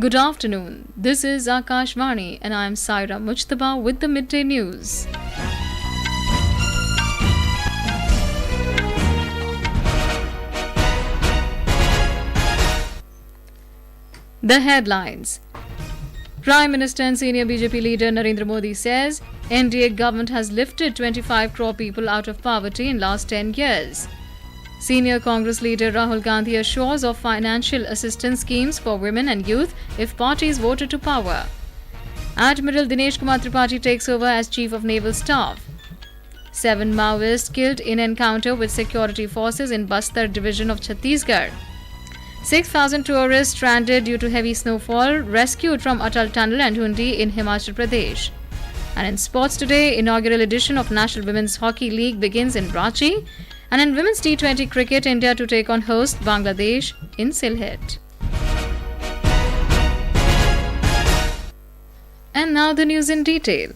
Good afternoon. This is Akashvani and I am Saira Mujtaba with the Midday News. The headlines. Prime Minister and senior BJP leader Narendra Modi says NDA government has lifted 25 crore people out of poverty in last 10 years. Senior Congress Leader Rahul Gandhi assures of financial assistance schemes for women and youth if party is voted to power. Admiral Dinesh Kumar Tripathi takes over as Chief of Naval Staff. 7 maoists killed in encounter with security forces in Bastar division of Chhattisgarh. 6,000 tourists stranded due to heavy snowfall rescued from Atal Tunnel and Dhundi in Himachal Pradesh. And in sports today, inaugural edition of National Women's Hockey League begins in Ranchi. And in women's T20 cricket, India to take on host Bangladesh in Sylhet. And now the news in detail.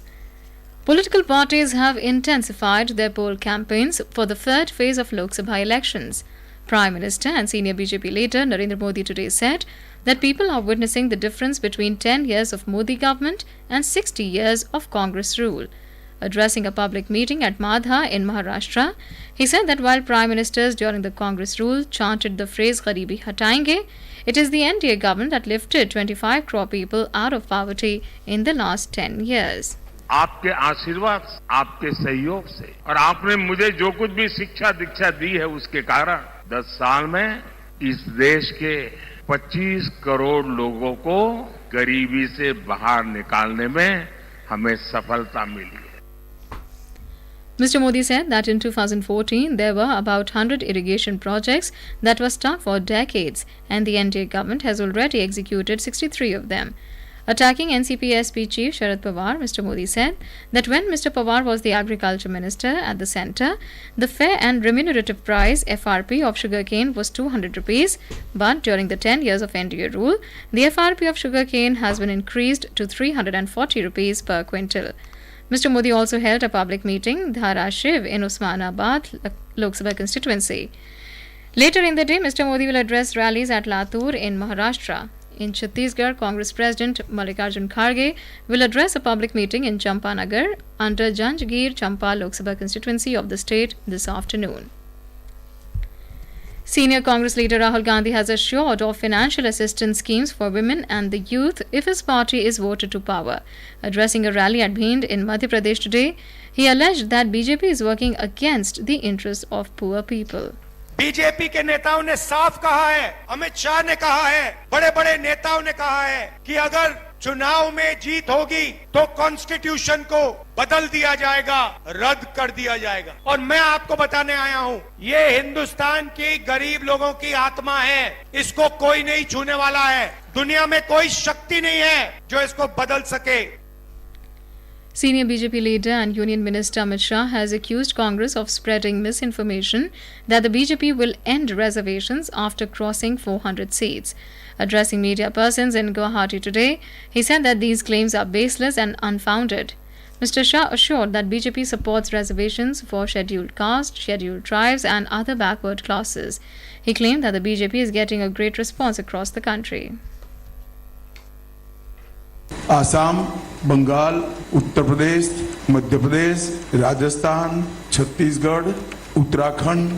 Political parties have intensified their poll campaigns for the third phase of Lok Sabha elections. Prime Minister and senior BJP leader Narendra Modi today said that people are witnessing the difference between 10 years of Modi government and 60 years of Congress rule. Addressing a public meeting at Madha in Maharashtra, he said that while prime ministers during the Congress rule chanted the phrase "Garibi Hatayenge," it is the NDA government that lifted 25 crore people out of poverty in the last 10 years. आपके आशीर्वाद, आपके सहयोग से और आपने मुझे जो कुछ भी शिक्षा दीक्षा दी है उसके कारण 10 साल में इस देश के 25 करोड़ लोगों को गरीबी से बाहर निकालने में हमें सफलता मिली है. Mr. Modi said that in 2014 there were about 100 irrigation projects that were stuck for decades and the NDA government has already executed 63 of them. Attacking NCP-SP chief Sharad Pawar, Mr. Modi said that when Mr. Pawar was the agriculture minister at the centre, the fair and remunerative price FRP of sugarcane was 200 rupees, but during the 10 years of NDA rule, the FRP of sugarcane has been increased to 340 rupees per quintal. Mr. Modi also held a public meeting, Dhara Shiv, in Osmanabad, Lok Sabha constituency. Later in the day, Mr. Modi will address rallies at Latur in Maharashtra. In Chhattisgarh, Congress President Mallikarjun Kharge will address a public meeting in Champanagar under Janjgir Champa Lok Sabha constituency of the state this afternoon. Senior Congress leader Rahul Gandhi has assured of financial assistance schemes for women and the youth if his party is voted to power. Addressing a rally at Bhind in Madhya Pradesh today, he alleged that BJP is working against the interests of poor people. BJP के नेताओं ने साफ कहा है, अमित शाह ने कहा है, बड़े बड़े नेताओं ने कहा है कि अगर चुनाव में जीत होगी तो कॉन्स्टिट्यूशन को बदल दिया जाएगा, रद्द कर दिया जाएगा. और मैं आपको बताने आया हूं, ये हिंदुस्तान की गरीब लोगों की आत्मा है, इसको कोई नहीं छूने वाला है. दुनिया में कोई शक्ति नहीं है जो इसको बदल सके. Senior BJP leader and Union Minister Amit Shah has accused Congress of spreading misinformation that the BJP will end reservations after crossing 400 seats. Addressing media persons in Guwahati today, he said that these claims are baseless and unfounded. Mr. Shah assured that BJP supports reservations for scheduled castes, scheduled tribes and other backward classes. He claimed that the BJP is getting a great response across the country. Assam, Bengal, Uttar Pradesh, Madhya Pradesh, Rajasthan, Chhattisgarh, Uttarakhand,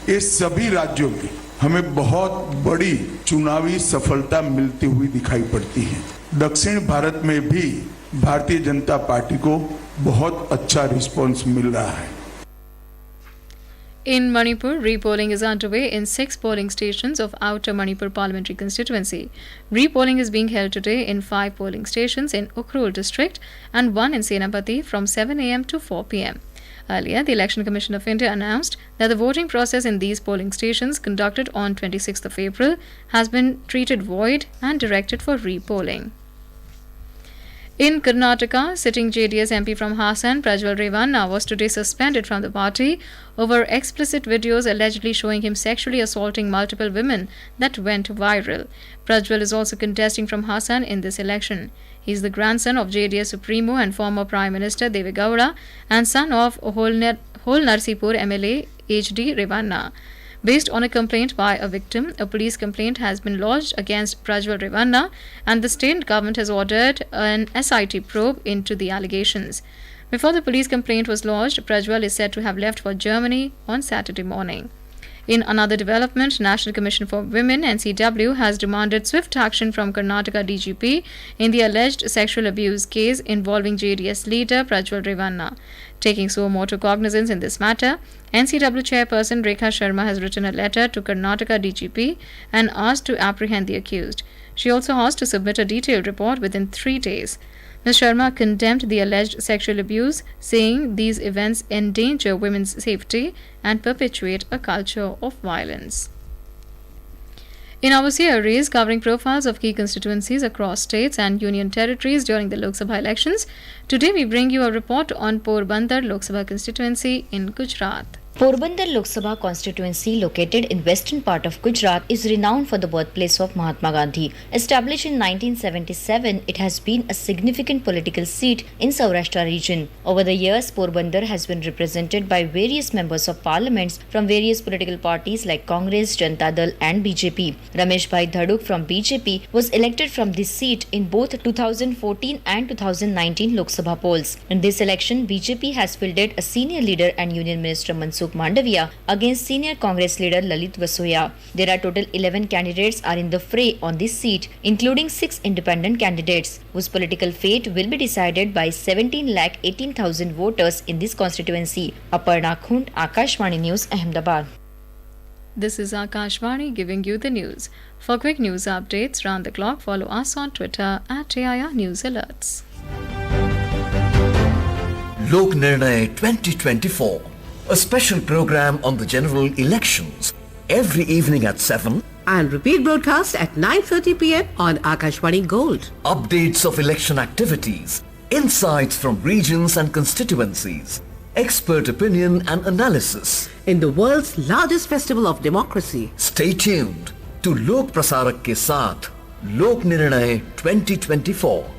ये सभी राज्यों में हमें बहुत बड़ी चुनावी सफलता मिलती हुई दिखाई पड़ती है. दक्षिण भारत में भी भारतीय जनता पार्टी को बहुत अच्छा रिस्पांस मिल रहा है. In Manipur, repolling is underway in 6 polling stations of Outer Manipur Parliamentary Constituency. Repolling is being held today in 5 polling stations in Ukhrul district and 1 in Senapati from 7 am to 4 pm. Earlier, the Election Commission of India announced that the voting process in these polling stations conducted on 26th of April has been treated void and directed for repolling. In Karnataka, sitting JDS MP from Hassan, Prajwal Revanna, was today suspended from the party over explicit videos allegedly showing him sexually assaulting multiple women that went viral. Prajwal is also contesting from Hassan in this election. He is the grandson of JDS Supremo and former Prime Minister Deve Gowda and son of Hol Narsipur MLA HD Revanna. Based on a complaint by a victim, a police complaint has been lodged against Prajwal Revanna, and the state government has ordered an SIT probe into the allegations. Before the police complaint was lodged, Prajwal is said to have left for Germany on Saturday morning. In another development, National Commission for Women (NCW) has demanded swift action from Karnataka DGP in the alleged sexual abuse case involving JDS leader Prajwal Revanna. Taking suo motu cognizance in this matter, NCW chairperson Rekha Sharma has written a letter to Karnataka DGP and asked to apprehend the accused. She also asked to submit a detailed report within 3 days. Ms. Sharma condemned the alleged sexual abuse, saying these events endanger women's safety and perpetuate a culture of violence. In our series covering profiles of key constituencies across states and union territories during the Lok Sabha elections, today we bring you a report on Porbandar Lok Sabha constituency in Gujarat. Porbandar Lok Sabha constituency, located in western part of Gujarat, is renowned for the birthplace of Mahatma Gandhi. Established in 1977, it has been a significant political seat in Saurashtra region. Over the years, Porbandar has been represented by various members of parliaments from various political parties like Congress, Janata Dal and BJP. Ramesh Bhai Dhaduk from BJP was elected from this seat in both 2014 and 2019 Lok Sabha polls. In this election, BJP has fielded a senior leader and Union Minister Mansukh Mandavia against senior Congress leader Lalit Vasoya. There are total 11 candidates are in the fray on this seat, including 6 independent candidates, whose political fate will be decided by 17,18,000 voters in this constituency. Aparna Khund, Akashvani News, Ahmedabad. This is Akashvani giving you the news. For quick news updates round the clock, follow us on Twitter at AIR News Alerts. Lok Nirnay 2024, a special program on the general elections, every evening at 7 and repeat broadcast at 9:30 p.m. on Akashvani Gold. Updates of election activities, insights from regions and constituencies, expert opinion and analysis. In the world's largest festival of democracy. Stay tuned to Lok Prasarak ke saath, Lok Nirnay 2024.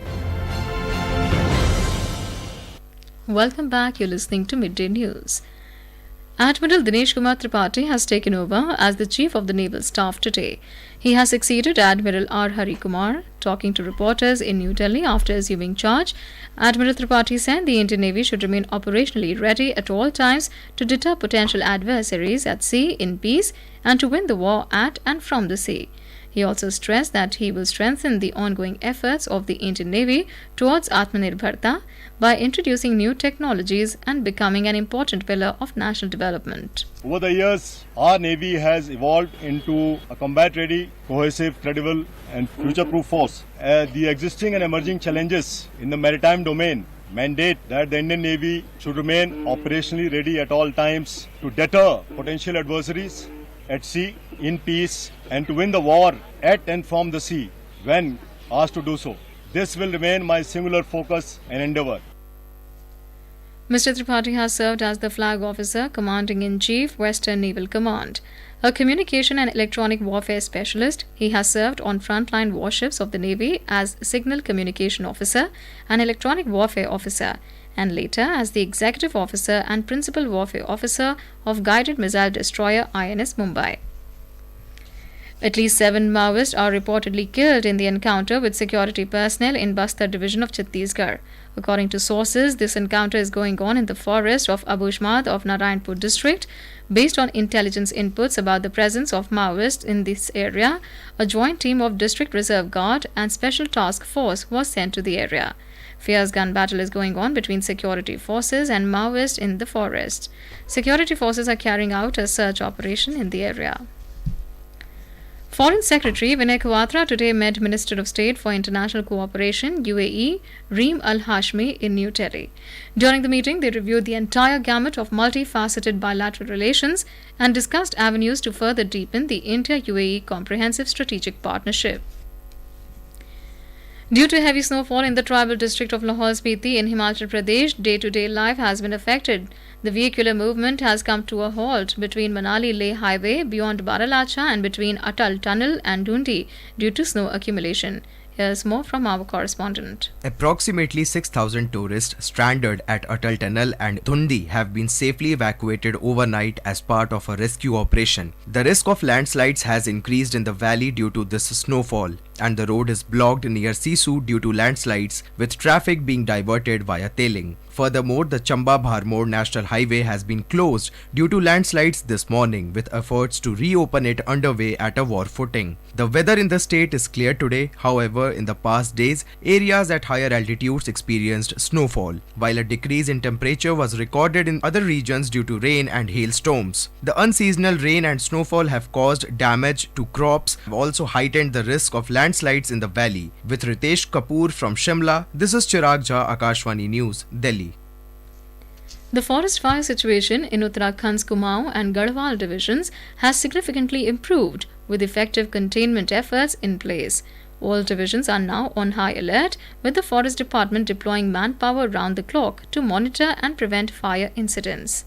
Welcome back. You're listening to Midday News. Admiral Dinesh Kumar Tripathi has taken over as the Chief of the Naval Staff today. He has succeeded Admiral R. Hari Kumar. Talking to reporters in New Delhi after assuming charge, Admiral Tripathi said the Indian Navy should remain operationally ready at all times to deter potential adversaries at sea in peace and to win the war at and from the sea. He also stressed that he will strengthen the ongoing efforts of the Indian Navy towards Atmanirbharta by introducing new technologies and becoming an important pillar of national development. Over the years, our Navy has evolved into a combat-ready, cohesive, credible and future-proof force. The existing and emerging challenges in the maritime domain mandate that the Indian Navy should remain operationally ready at all times to deter potential adversaries at sea, in peace, and to win the war at and from the sea when asked to do so. This will remain my singular focus and endeavour. Mr. Tripathi has served as the Flag Officer, Commanding-in-Chief, Western Naval Command. A communication and electronic warfare specialist, he has served on frontline warships of the Navy as Signal Communication Officer and Electronic Warfare Officer, and later as the Executive Officer and Principal Warfare Officer of Guided Missile Destroyer INS Mumbai. At least 7 Maoists are reportedly killed in the encounter with security personnel in Bastar division of Chhattisgarh. According to sources, this encounter is going on in the forest of Abushmad of Narayanpur district. Based on intelligence inputs about the presence of Maoists in this area, a joint team of District Reserve Guard and Special Task Force was sent to the area. Fierce gun battle is going on between security forces and Maoists in the forest. Security forces are carrying out a search operation in the area. Foreign Secretary Vinay Kwatra today met Minister of State for International Cooperation UAE Reem Al Hashmi in New Delhi. During the meeting, they reviewed the entire gamut of multifaceted bilateral relations and discussed avenues to further deepen the India-UAE Comprehensive Strategic Partnership. Due to heavy snowfall in the tribal district of Lahore Spiti in Himachal Pradesh, day-to-day life has been affected. The vehicular movement has come to a halt between Manali-Leh highway beyond Baralacha and between Atal Tunnel and Dhundi due to snow accumulation. Here's more from our correspondent. Approximately 6,000 tourists stranded at Atal Tunnel and Dhundi have been safely evacuated overnight as part of a rescue operation. The risk of landslides has increased in the valley due to this snowfall, and the road is blocked near Sisu due to landslides, with traffic being diverted via Teling. Furthermore, the Chamba-Bharmor National Highway has been closed due to landslides this morning, with efforts to reopen it underway at a war footing. The weather in the state is clear today. However, in the past days, areas at higher altitudes experienced snowfall, while a decrease in temperature was recorded in other regions due to rain and hailstorms. The unseasonal rain and snowfall have caused damage to crops, have also heightened the risk of landslides in the valley. With Ritesh Kapoor from Shimla, this is Chirag Jha, Akashvani News, Delhi. The forest fire situation in Uttarakhand's Kumaon and Garhwal divisions has significantly improved, with effective containment efforts in place. All divisions are now on high alert, with the Forest Department deploying manpower round the clock to monitor and prevent fire incidents.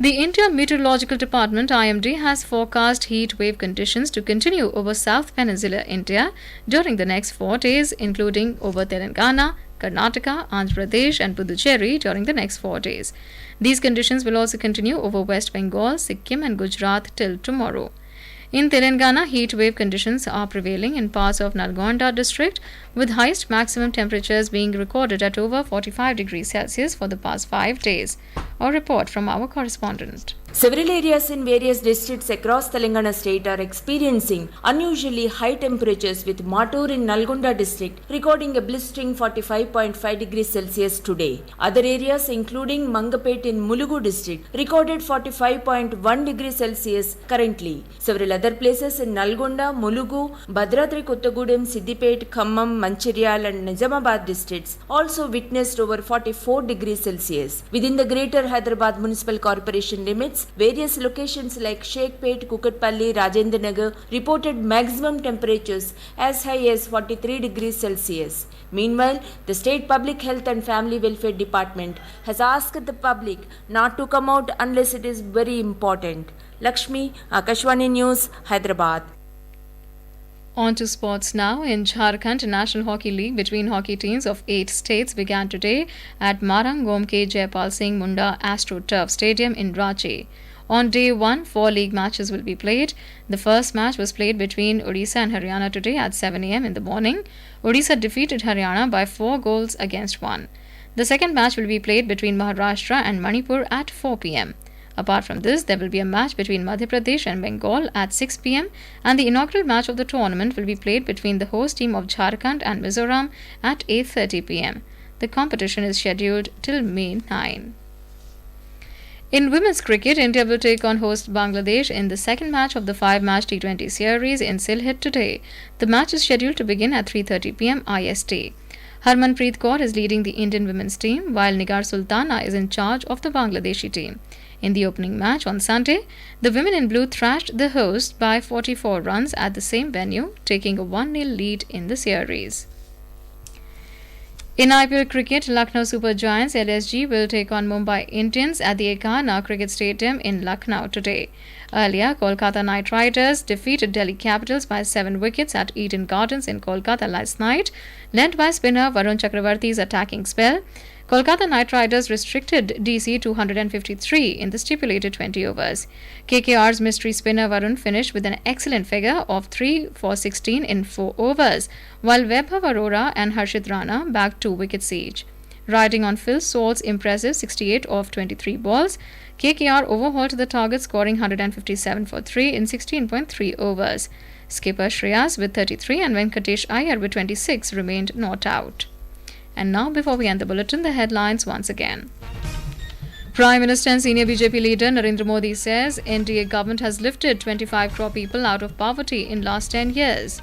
The India Meteorological Department (IMD) has forecast heat wave conditions to continue over South Peninsular India during the next 4 days, including over Telangana, Karnataka, Andhra Pradesh and Puducherry during the next 4 days. These conditions will also continue over West Bengal, Sikkim and Gujarat till tomorrow. In Telangana, heat wave conditions are prevailing in parts of Nalgonda district, with highest maximum temperatures being recorded at over 45 degrees Celsius for the past 5 days. A report from our correspondent. Several areas in various districts across Telangana state are experiencing unusually high temperatures, with Matur in Nalgonda district recording a blistering 45.5 degrees Celsius today. Other areas including Mangapet in Mulugu district recorded 45.1 degrees Celsius currently. Several other places in Nalgonda, Mulugu, Bhadradri Kottagudem, Siddipet, Khammam, Manchiryal and Nizamabad districts also witnessed over 44 degrees Celsius. Within the Greater Hyderabad Municipal Corporation limits, various locations like Sheikhpet, Kukatpalli, Rajendra Nagar reported maximum temperatures as high as 43 degrees Celsius. Meanwhile, the State Public Health and Family Welfare Department has asked the public not to come out unless it is very important. Lakshmi, Akashvani News, Hyderabad. On to sports now. In Jharkhand, National Hockey League between hockey teams of 8 states began today at Marang Gomke Jaipal Singh Munda Astro Turf Stadium in Ranchi. On day 1, 4 league matches will be played. The first match was played between Odisha and Haryana today at 7 a.m. in the morning. Odisha defeated Haryana by 4 goals against 1. The second match will be played between Maharashtra and Manipur at 4 p.m. Apart from this, there will be a match between Madhya Pradesh and Bengal at 6 p.m. and the inaugural match of the tournament will be played between the host team of Jharkhand and Mizoram at 8:30 p.m. The competition is scheduled till May 9. In women's cricket, India will take on host Bangladesh in the second match of the 5-match T20 series in Sylhet today. The match is scheduled to begin at 3:30 p.m. IST. Harmanpreet Kaur is leading the Indian women's team, while Nigar Sultana is in charge of the Bangladeshi team. In the opening match on Sunday, the women in blue thrashed the host by 44 runs at the same venue, taking a 1-0 lead in the series. In IPL cricket, Lucknow Super Giants LSG will take on Mumbai Indians at the Ekana Cricket Stadium in Lucknow today. Earlier, Kolkata Knight Riders defeated Delhi Capitals by 7 wickets at Eden Gardens in Kolkata last night, led by spinner Varun Chakravarti's attacking spell. Kolkata Knight Riders restricted DC to 153 in the stipulated 20 overs. KKR's mystery spinner Varun finished with an excellent figure of 3 for 16 in 4 overs, while Vaibhav Arora and Harshit Rana bagged 2 wickets each. Riding on Phil Salt's impressive 68 off 23 balls, KKR overhauled the target, scoring 157 for 3 in 16.3 overs. Skipper Shreyas with 33 and Venkatesh Iyer with 26 remained not out. And now, before we end the bulletin, the headlines once again. Prime Minister and senior BJP leader Narendra Modi says NDA government has lifted 25 crore people out of poverty in last 10 years.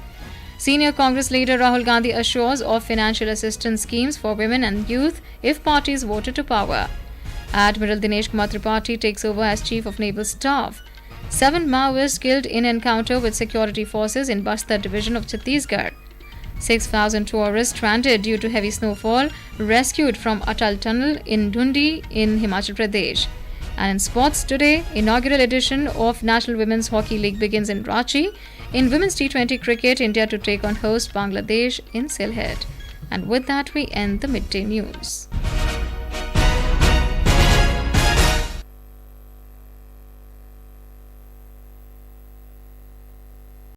Senior Congress leader Rahul Gandhi assures of financial assistance schemes for women and youth if parties voted to power. Admiral Dinesh Kumar Tripathi takes over as Chief of Naval Staff. 7 maoists killed in encounter with security forces in Bastar division of Chhattisgarh. 6,000 tourists stranded due to heavy snowfall rescued from Atal Tunnel in Dhundi in Himachal Pradesh. And in sports today, inaugural edition of National Women's Hockey League begins in Ranchi. In women's T20 cricket, India to take on host Bangladesh in Sylhet. And with that, we end the midday news.